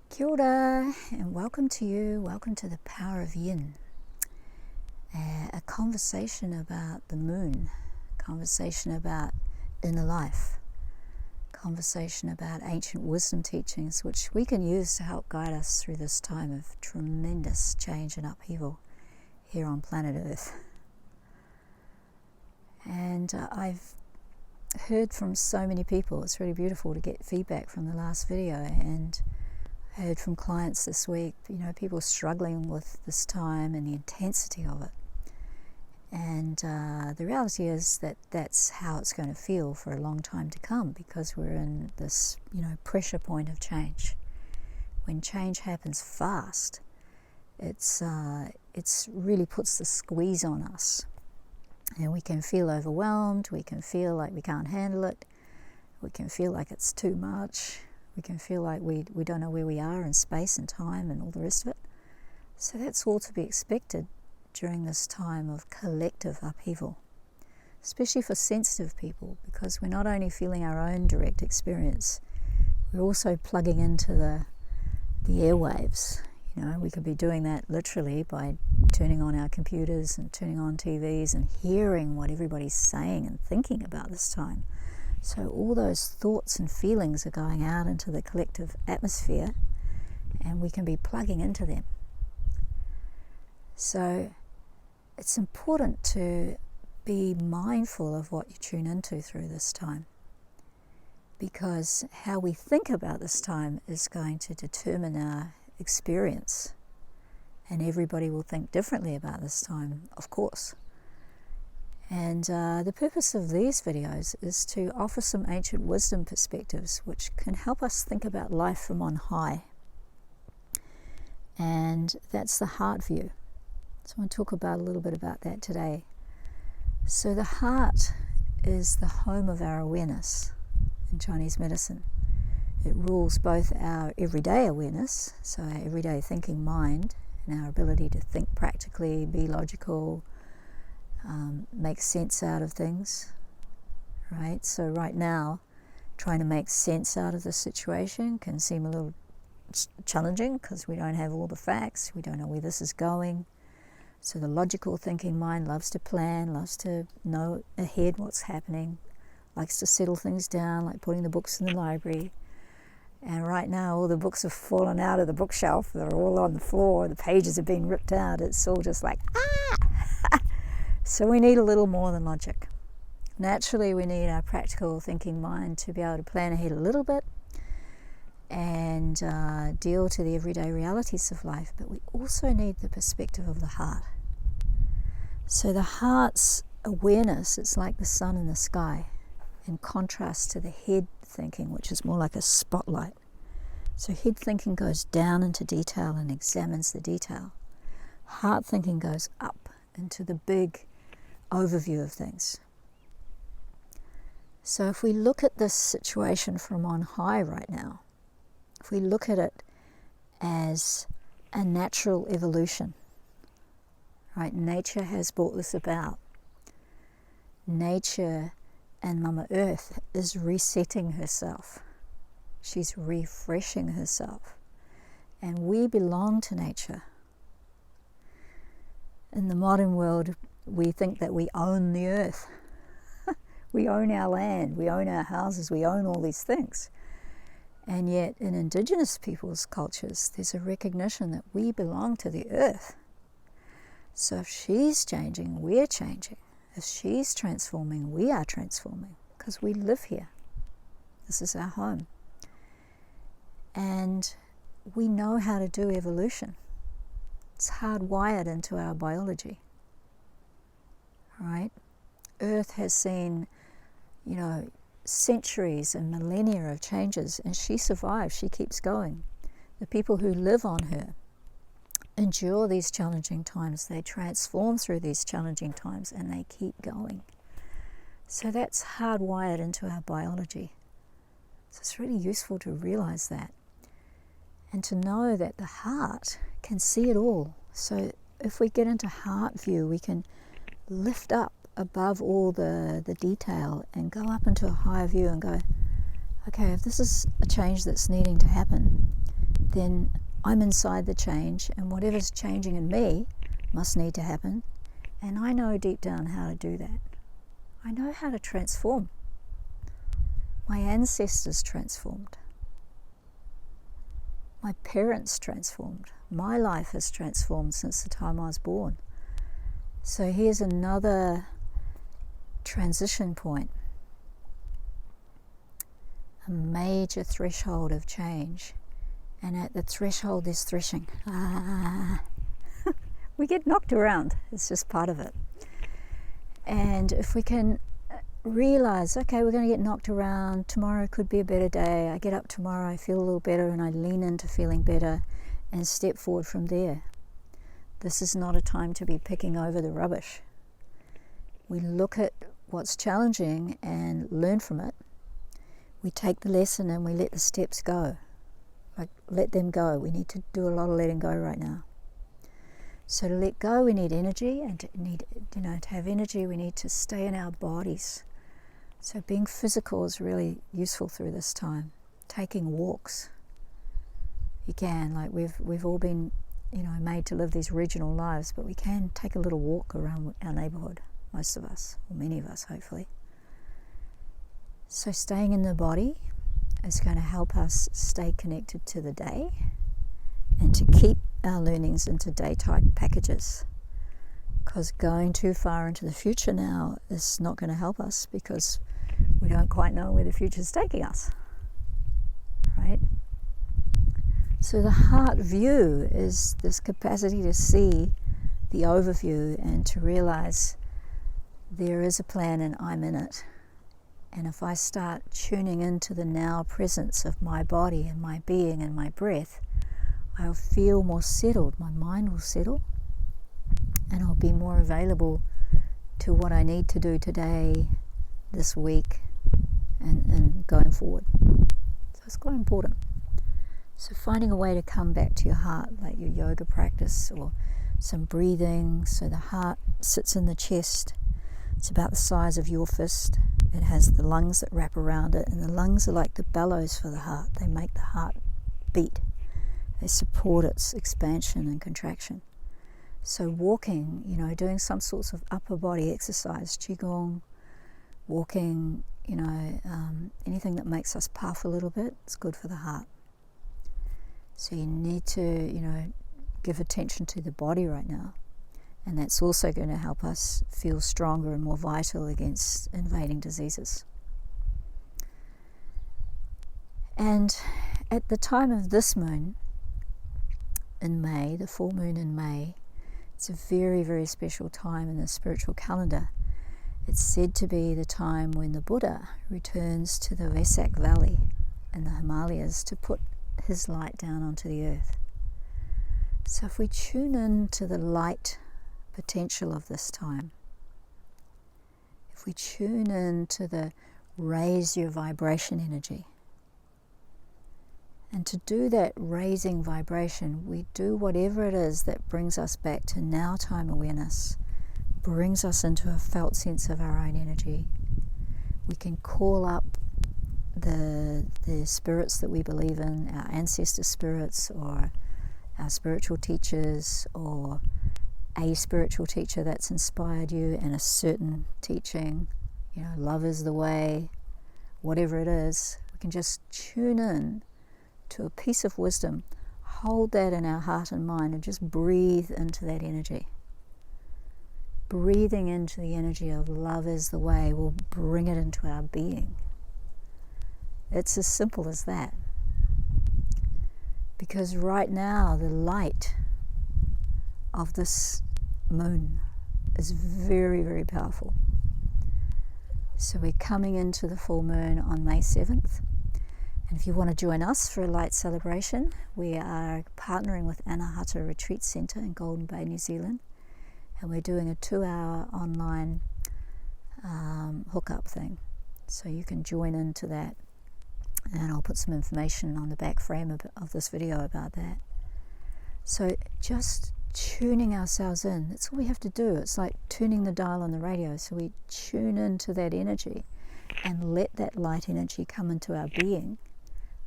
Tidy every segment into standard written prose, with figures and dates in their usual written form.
Kia ora, and welcome to you. Welcome to the Power of Yin. A conversation about the moon, conversation about inner life, conversation about ancient wisdom teachings, which we can use to help guide us through this time of tremendous change and upheaval here on planet Earth. And I've heard from so many people. It's really beautiful to get feedback from the last video, and I heard from clients this week, people struggling with this time and the intensity of it. And the reality is that that's how it's going to feel for a long time to come, because we're in this, pressure point of change. When change happens fast, it's really puts the squeeze on us. And we can feel overwhelmed, we can feel like we can't handle it, we can feel like it's too much. We can feel like we don't know where we are in space and time and all the rest of it. So that's all to be expected during this time of collective upheaval, especially for sensitive people, because we're not only feeling our own direct experience, we're also plugging into the airwaves. We could be doing that literally by turning on our computers and turning on TVs and hearing what everybody's saying and thinking about this time. So all those thoughts and feelings are going out into the collective atmosphere, and we can be plugging into them. So it's important to be mindful of what you tune into through this time, because how we think about this time is going to determine our experience. And everybody will think differently about this time, of course. And the purpose of these videos is to offer some ancient wisdom perspectives which can help us think about life from on high. And that's the heart view. So I want to talk about a little bit about that today. So the heart is the home of our awareness in Chinese medicine. It rules both our everyday awareness, so our everyday thinking mind, and our ability to think practically, be logical, make sense out of things, right? So right now, trying to make sense out of the situation can seem a little challenging because we don't have all the facts, we don't know where this is going. So the logical thinking mind loves to plan, loves to know ahead what's happening, likes to settle things down, like putting the books in the library. And right now, all the books have fallen out of the bookshelf. They're all on the floor. The pages are being ripped out. It's all just like, ah! So we need a little more than logic. Naturally, we need our practical thinking mind to be able to plan ahead a little bit and deal to the everyday realities of life. But we also need the perspective of the heart. So the heart's awareness, it's like the sun in the sky, in contrast to the head thinking, which is more like a spotlight. So head thinking goes down into detail and examines the detail. Heart thinking goes up into the big overview of things. So if we look at this situation from on high right now, if we look at it as a natural evolution, right? Nature has brought this about. Nature and Mama Earth is resetting herself. She's refreshing herself. And we belong to nature. In the modern world, we think that we own the earth. We own our land, we own our houses, we own all these things. And yet in indigenous people's cultures, there's a recognition that we belong to the earth. So if she's changing, we're changing. If she's transforming, we are transforming, because we live here. This is our home. And we know how to do evolution. It's hardwired into our biology. Right? Earth has seen, centuries and millennia of changes, and she survives, she keeps going. The people who live on her endure these challenging times, they transform through these challenging times, and they keep going. So that's hardwired into our biology. So it's really useful to realize that, and to know that the heart can see it all. So if we get into heart view, we can lift up above all the detail and go up into a higher view and go, okay, if this is a change that's needing to happen, then I'm inside the change, and whatever's changing in me must need to happen. And I know deep down how to do that. I know how to transform. My ancestors transformed. My parents transformed. My life has transformed since the time I was born. So here's another transition point. A major threshold of change. And at the threshold there's threshing. We get knocked around. It's just part of it. And if we can realize, okay, we're going to get knocked around. Tomorrow could be a better day. I get up tomorrow, I feel a little better, and I lean into feeling better and step forward from there. This is not a time to be picking over the rubbish. We look at what's challenging and learn from it. We take the lesson and we let the steps go. Like, let them go. We need to do a lot of letting go right now. So to let go, we need energy, and to have energy, we need to stay in our bodies. So being physical is really useful through this time. Taking walks. You can, like we've all been, made to live these regional lives, but we can take a little walk around our neighborhood, most of us, or many of us, hopefully. So staying in the body is going to help us stay connected to the day and to keep our learnings into day-type packages, because going too far into the future now is not going to help us, because we don't quite know where the future is taking us, right? So the heart view is this capacity to see the overview and to realize there is a plan and I'm in it. And if I start tuning into the now presence of my body and my being and my breath, I'll feel more settled, my mind will settle, and I'll be more available to what I need to do today, this week, and going forward. So it's quite important. So finding a way to come back to your heart, like your yoga practice or some breathing, so the heart sits in the chest. It's about the size of your fist. It has the lungs that wrap around it, and the lungs are like the bellows for the heart. They make the heart beat. They support its expansion and contraction. So walking, doing some sorts of upper body exercise, qigong, walking, anything that makes us puff a little bit, it's good for the heart. So you need to, give attention to the body right now. And that's also going to help us feel stronger and more vital against invading diseases. And at the time of this moon, in May, the full moon in May, it's a very, very special time in the spiritual calendar. It's said to be the time when the Buddha returns to the Vesak Valley in the Himalayas to put his light down onto the earth. So if we tune in to the light potential of this time, if we tune in to the raise your vibration energy, and to do that raising vibration, we do whatever it is that brings us back to now time awareness, brings us into a felt sense of our own energy. We can call up the spirits that we believe in, our ancestor spirits, or our spiritual teachers, or a spiritual teacher that's inspired you in a certain teaching, love is the way, whatever it is. We can just tune in to a piece of wisdom, hold that in our heart and mind, and just breathe into that energy. Breathing into the energy of love is the way will bring it into our being. It's as simple as that. Because right now the light of this moon is very, very powerful. So we're coming into the full moon on May 7th. And if you want to join us for a light celebration, we are partnering with Anahata Retreat Centre in Golden Bay, New Zealand. And we're doing a 2-hour online hookup thing. So you can join into that. And I'll put some information on the back frame of this video about that. So just tuning ourselves in, that's all we have to do. It's like tuning the dial on the radio. So we tune into that energy and let that light energy come into our being,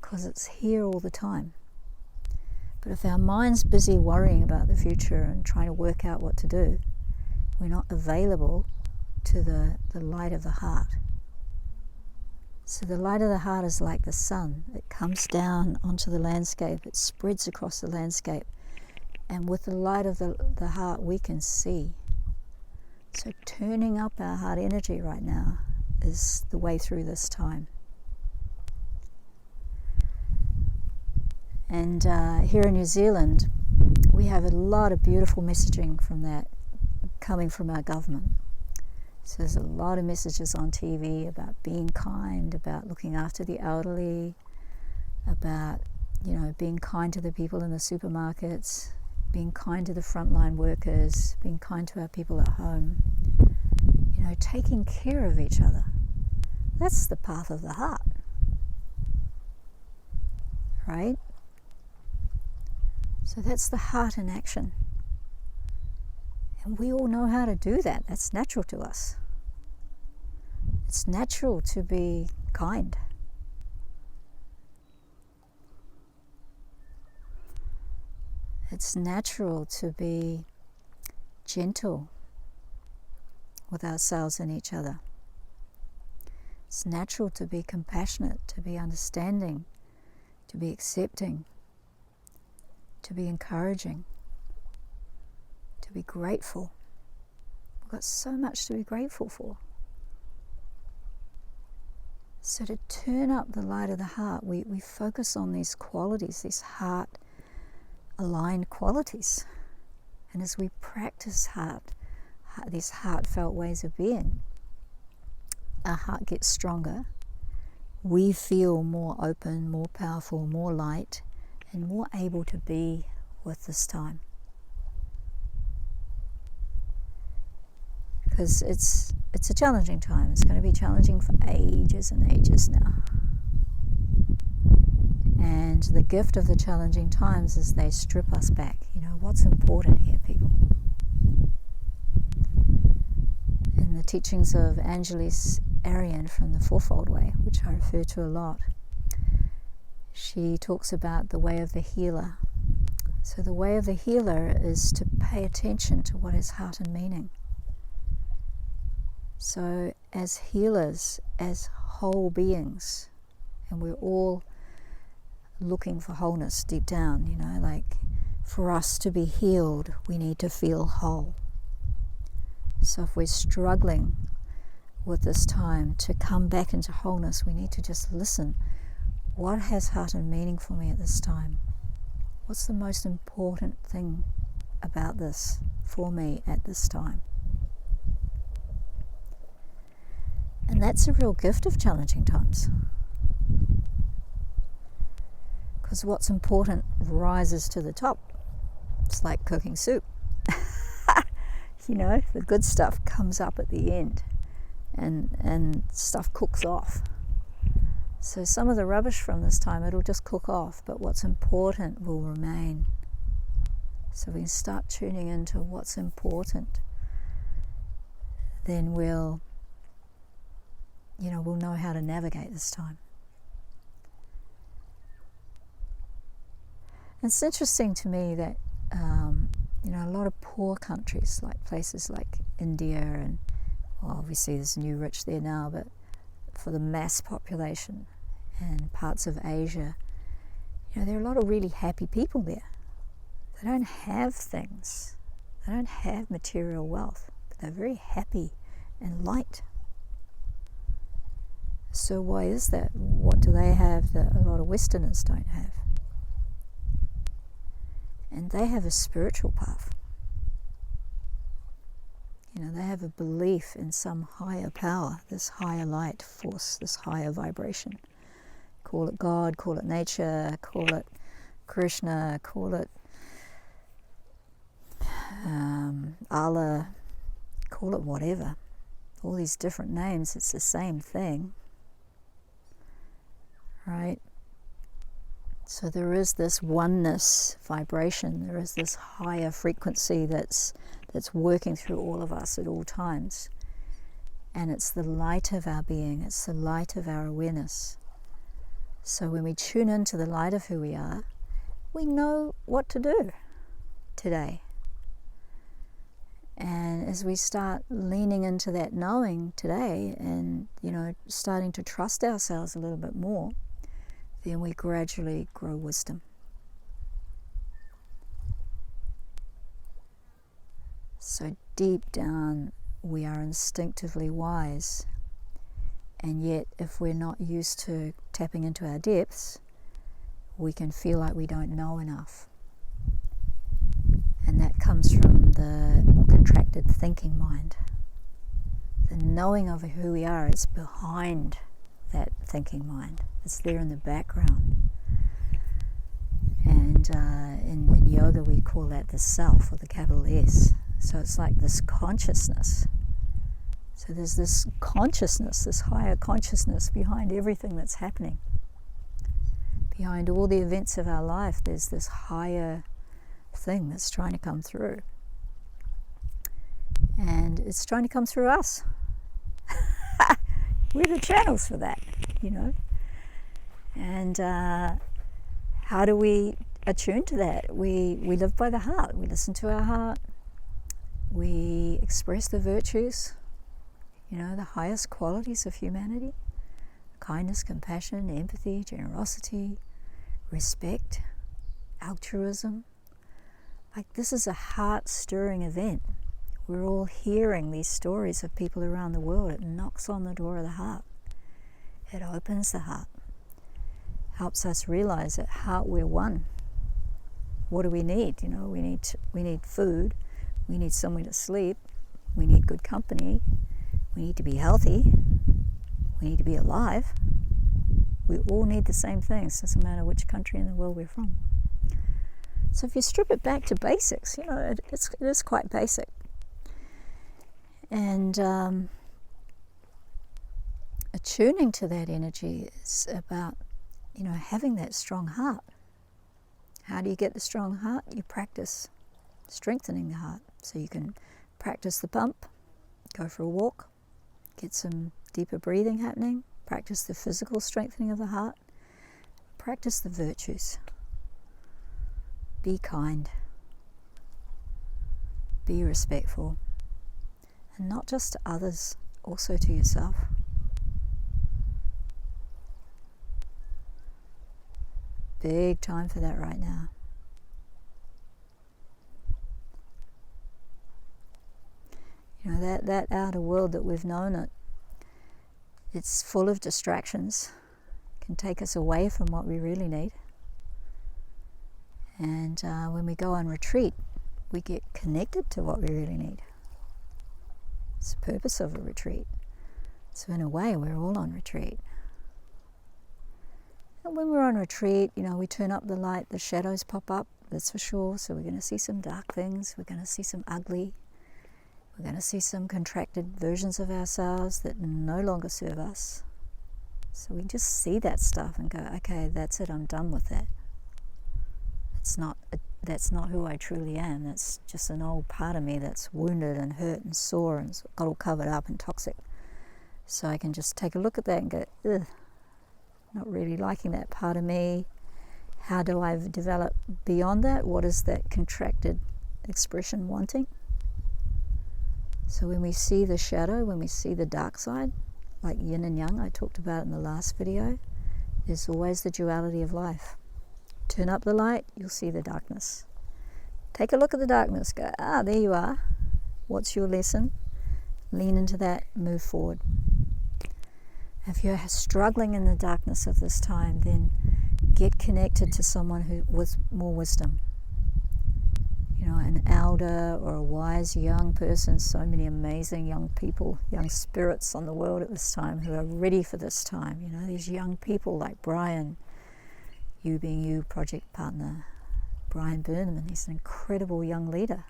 because it's here all the time. But if our mind's busy worrying about the future and trying to work out what to do, we're not available to the light of the heart. So the light of the heart is like the sun. It comes down onto the landscape, it spreads across the landscape, and with the light of the heart we can see. So turning up our heart energy right now is the way through this time. And here in New Zealand, we have a lot of beautiful messaging from that coming from our government. So there's a lot of messages on TV about being kind, about looking after the elderly, about, being kind to the people in the supermarkets, being kind to the frontline workers, being kind to our people at home, taking care of each other. That's the path of the heart, right? So that's the heart in action. And we all know how to do that. That's natural to us. It's natural to be kind. It's natural to be gentle with ourselves and each other. It's natural to be compassionate, to be understanding, to be accepting, to be encouraging, to be grateful. We've got so much to be grateful for. So to turn up the light of the heart, we focus on these qualities, these heart-aligned qualities. And as we practice these heartfelt ways of being, our heart gets stronger. We feel more open, more powerful, more light, and more able to be with this time. Because it's a challenging time. It's going to be challenging for ages and ages now. And the gift of the challenging times is they strip us back. What's important here, people? In the teachings of Angelis Arian from the Fourfold Way, which I refer to a lot, she talks about the way of the healer. So the way of the healer is to pay attention to what is heart and meaning. So as healers, as whole beings, and we're all looking for wholeness deep down, for us to be healed, we need to feel whole. So if we're struggling with this time to come back into wholeness, we need to just listen. What has heart and meaning for me at this time? What's the most important thing about this for me at this time? And that's a real gift of challenging times. Because what's important rises to the top. It's like cooking soup. The good stuff comes up at the end and stuff cooks off. So some of the rubbish from this time, it'll just cook off, but what's important will remain. So we can start tuning into what's important. Then we'll know how to navigate this time. It's interesting to me that a lot of poor countries, like places like India, and obviously there's new rich there now, but for the mass population and parts of Asia, there are a lot of really happy people there. They don't have things. They don't have material wealth, but they're very happy and light. So why is that? What do they have that a lot of Westerners don't have? And they have a spiritual path. They have a belief in some higher power, this higher light force, this higher vibration. Call it God, call it nature, call it Krishna, call it Allah, call it whatever. All these different names, it's the same thing. Right? So there is this oneness vibration, there is this higher frequency that's working through all of us at all times. And it's the light of our being, it's the light of our awareness. So when we tune into the light of who we are, we know what to do today. And as we start leaning into that knowing today and, starting to trust ourselves a little bit more, then we gradually grow wisdom. So deep down, we are instinctively wise. And yet, if we're not used to tapping into our depths, we can feel like we don't know enough. And that comes from the more contracted thinking mind. The knowing of who we are is behind that thinking mind. It's there in the background. And in yoga we call that the self, or the capital S. So it's like this consciousness. So there's this consciousness, this higher consciousness behind everything that's happening. Behind all the events of our life, there's this higher thing that's trying to come through. And it's trying to come through us. We're the channels for that, And how do we attune to that? We live by the heart. We listen to our heart. We express the virtues, the highest qualities of humanity. Kindness, compassion, empathy, generosity, respect, altruism. Like, this is a heart-stirring event. We're all hearing these stories of people around the world. It knocks on the door of the heart. It opens the heart. Helps us realize at heart we're one. What do we need? We need food. We need somewhere to sleep. We need good company. We need to be healthy. We need to be alive. We all need the same things. Doesn't matter which country in the world we're from. So if you strip it back to basics, it is quite basic. And attuning to that energy is about, having that strong heart. How do you get the strong heart? You practice strengthening the heart. So you can practice the pump, go for a walk, get some deeper breathing happening, practice the physical strengthening of the heart, practice the virtues. Be kind. Be respectful. And not just to others, also to yourself. Big time for that right now. That outer world that we've known it's full of distractions, can take us away from what we really need. And when we go on retreat, we get connected to what we really need. It's the purpose of a retreat. So in a way, we're all on retreat. And when we're on retreat, we turn up the light, the shadows pop up, that's for sure. So we're going to see some dark things, we're going to see some ugly, we're going to see some contracted versions of ourselves that no longer serve us. So we just see that stuff and go, okay, that's it, I'm done with that. That's not who I truly am. That's just an old part of me that's wounded and hurt and sore and got all covered up and toxic. So I can just take a look at that and go, ugh, not really liking that part of me. How do I develop beyond that? What is that contracted expression wanting? So when we see the shadow, when we see the dark side, like yin and yang I talked about in the last video, there's always the duality of life. Turn up the light, you'll see the darkness. Take a look at the darkness, go, there you are. What's your lesson? Lean into that, move forward. If you're struggling in the darkness of this time, then get connected to someone who with more wisdom. An elder or a wise young person. So many amazing young people, young spirits on the world at this time who are ready for this time. These young people like Brian, You Being You project partner, Brian Burnham, he's an incredible young leader.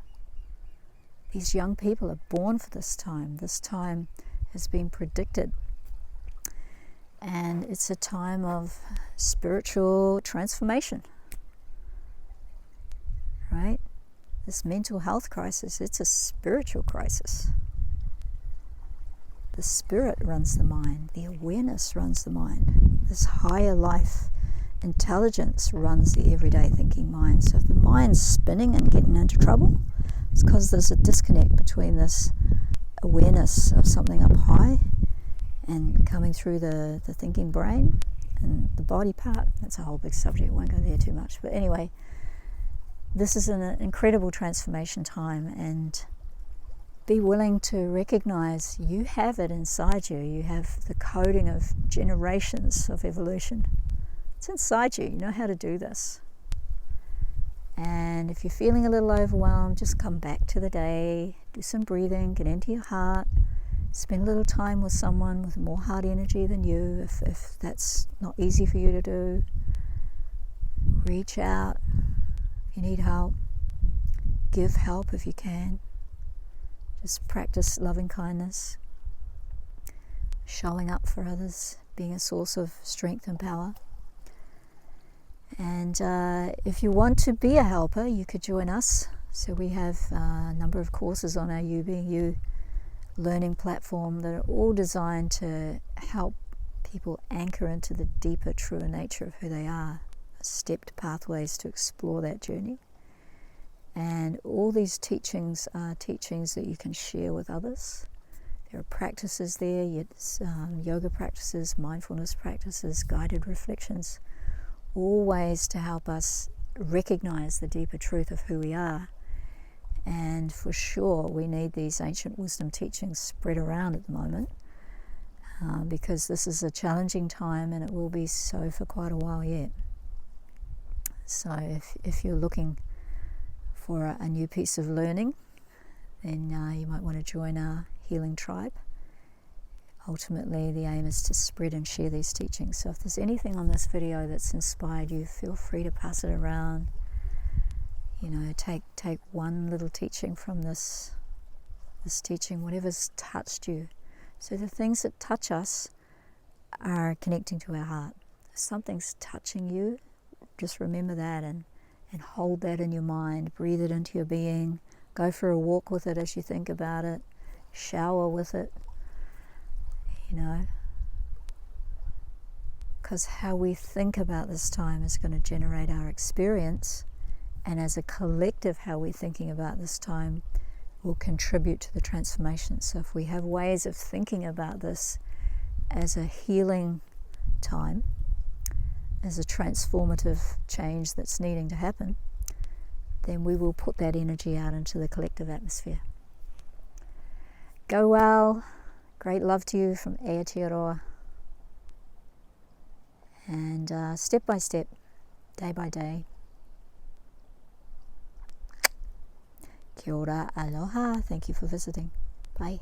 These young people are born for this time. This time has been predicted. And it's a time of spiritual transformation. Right? This mental health crisis, it's a spiritual crisis. The spirit runs the mind. The awareness runs the mind. This higher life intelligence runs the everyday thinking mind. So if the mind's spinning and getting into trouble, it's because there's a disconnect between this awareness of something up high and coming through the thinking brain and the body part. That's a whole big subject, I won't go there too much. But anyway, this is an incredible transformation time, and be willing to recognize you have it inside you. You have the coding of generations of evolution. It's inside you. You know how to do this. And if you're feeling a little overwhelmed, just come back to the day, do some breathing, get into your heart, spend a little time with someone with more heart energy than you, if that's not easy for you to do. Reach out if you need help. Give help if you can. Just practice loving kindness, showing up for others, being a source of strength and power. And if you want to be a helper, you could join us. So we have a number of courses on our You Being You learning platform that are all designed to help people anchor into the deeper, truer nature of who they are. Stepped pathways to explore that journey. And all these teachings are teachings that you can share with others. There are practices there, yoga practices, mindfulness practices, guided reflections, all ways to help us recognize the deeper truth of who we are. And for sure, we need these ancient wisdom teachings spread around at the moment, because this is a challenging time, and it will be so for quite a while yet. So if you're looking for a new piece of learning, then you might want to join our healing tribe. Ultimately, the aim is to spread and share these teachings. So if there's anything on this video that's inspired you, feel free to pass it around. You know, take one little teaching from this teaching, whatever's touched you. So the things that touch us are connecting to our heart. If something's touching you, just remember that and hold that in your mind. Breathe it into your being. Go for a walk with it as you think about it. Shower with it. You know, because how we think about this time is going to generate our experience, and as a collective, how we're thinking about this time will contribute to the transformation. So if we have ways of thinking about this as a healing time, as a transformative change that's needing to happen, then we will put that energy out into the collective atmosphere. Go well. Great love to you from Aotearoa. And step by step, day by day. Kia ora, aloha. Thank you for visiting. Bye.